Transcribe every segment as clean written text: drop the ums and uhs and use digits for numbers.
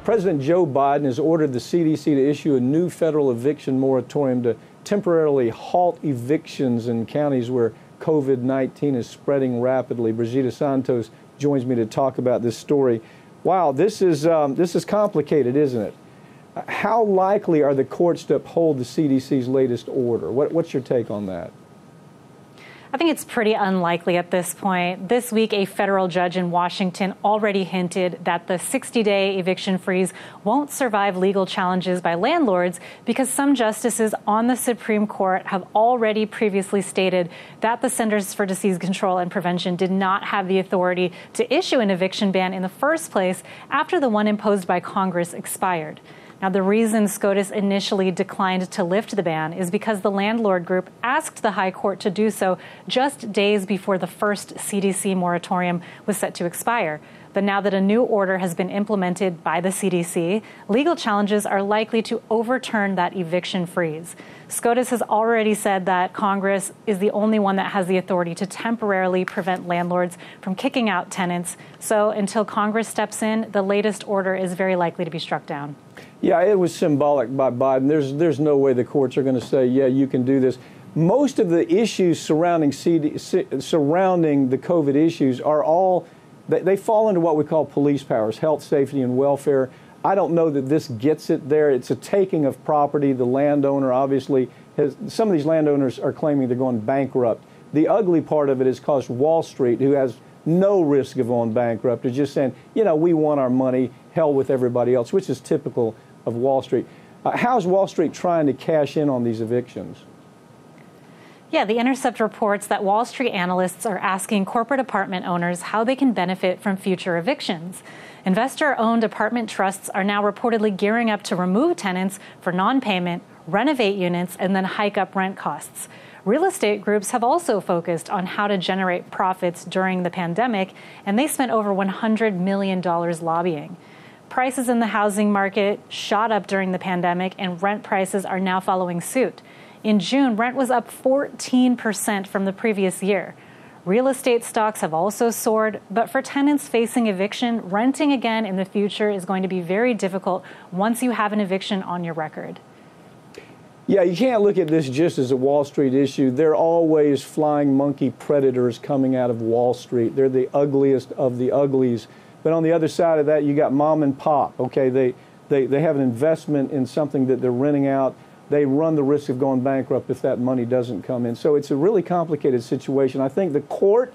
President Joe Biden has ordered the CDC to issue a new federal eviction moratorium to temporarily halt evictions in counties where COVID-19 is spreading rapidly. Brigida Santos joins me to talk about this story. Wow, this is complicated, isn't it? How likely are the courts to uphold the CDC's latest order? What's your take on that? I think it's pretty unlikely at this point. This week, a federal judge in Washington already hinted that the 60-day eviction freeze won't survive legal challenges by landlords because some justices on the Supreme Court have already previously stated that the Centers for Disease Control and Prevention did not have the authority to issue an eviction ban in the first place after the one imposed by Congress expired. Now, the reason SCOTUS initially declined to lift the ban is because the landlord group asked the High Court to do so just days before the first CDC moratorium was set to expire. But now that a new order has been implemented by the CDC, legal challenges are likely to overturn that eviction freeze. SCOTUS has already said that Congress is the only one that has the authority to temporarily prevent landlords from kicking out tenants. So until Congress steps in, the latest order is very likely to be struck down. Yeah, it was symbolic by Biden. There's no way the courts are going to say, yeah, you can do this. Most of the issues surrounding the COVID issues are all, they fall into what we call police powers, health, safety, and welfare. I don't know that this gets it there. It's a taking of property. The landowner obviously has, some of these landowners are claiming they're going bankrupt. The ugly part of it is caused Wall Street, who has no risk of going bankrupt, is just saying, you know, we want our money, hell with everybody else, which is typical of Wall Street. How's Wall Street trying to cash in on these evictions? Yeah, The Intercept reports that Wall Street analysts are asking corporate apartment owners how they can benefit from future evictions. Investor-owned apartment trusts are now reportedly gearing up to remove tenants for non-payment, renovate units, and then hike up rent costs. Real estate groups have also focused on how to generate profits during the pandemic, and they spent over $100 million lobbying. Prices in the housing market shot up during the pandemic, and rent prices are now following suit. In June, rent was up 14% from the previous year. Real estate stocks have also soared, but for tenants facing eviction, renting again in the future is going to be very difficult once you have an eviction on your record. Yeah, you can't look at this just as a Wall Street issue. There are always flying monkey predators coming out of Wall Street. They're the ugliest of the uglies. But on the other side of that, you got mom and pop. Okay, they have an investment in something that they're renting out. They run the risk of going bankrupt if that money doesn't come in. So it's a really complicated situation. I think the court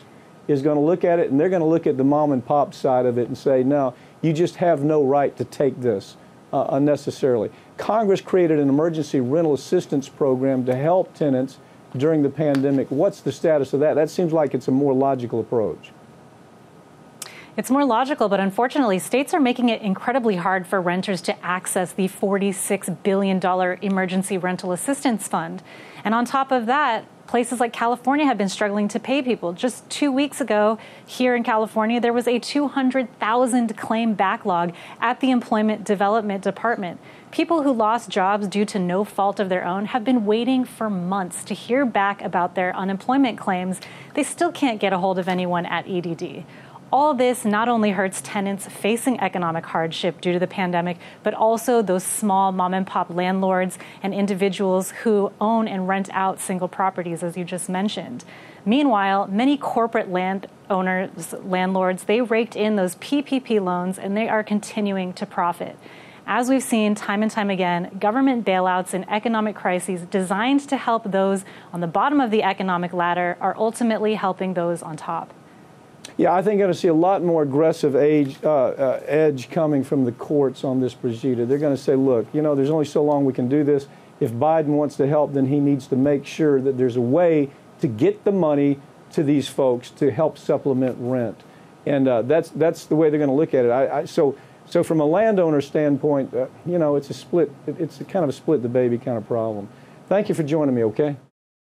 is going to look at it, and they're going to look at the mom and pop side of it and say, no, you just have no right to take this unnecessarily. Congress created an emergency rental assistance program to help tenants during the pandemic. What's the status of that? That seems like it's a more logical approach. It's more logical, but unfortunately, states are making it incredibly hard for renters to access the $46 billion Emergency Rental Assistance Fund. And on top of that, places like California have been struggling to pay people. Just 2 weeks ago, here in California, there was a 200,000 claim backlog at the Employment Development Department. People who lost jobs due to no fault of their own have been waiting for months to hear back about their unemployment claims. They still can't get a hold of anyone at EDD. All this not only hurts tenants facing economic hardship due to the pandemic, but also those small mom-and-pop landlords and individuals who own and rent out single properties, as you just mentioned. Meanwhile, many corporate landlords, they raked in those PPP loans, and they are continuing to profit. As we've seen time and time again, government bailouts and economic crises designed to help those on the bottom of the economic ladder are ultimately helping those on top. Yeah, I think you're going to see a lot more aggressive edge coming from the courts on this, Brigida. They're going to say, look, you know, there's only so long we can do this. If Biden wants to help, then he needs to make sure that there's a way to get the money to these folks to help supplement rent. And that's the way they're going to look at it. So from a landowner standpoint, you know, it's a kind of a split the baby kind of problem. Thank you for joining me, okay?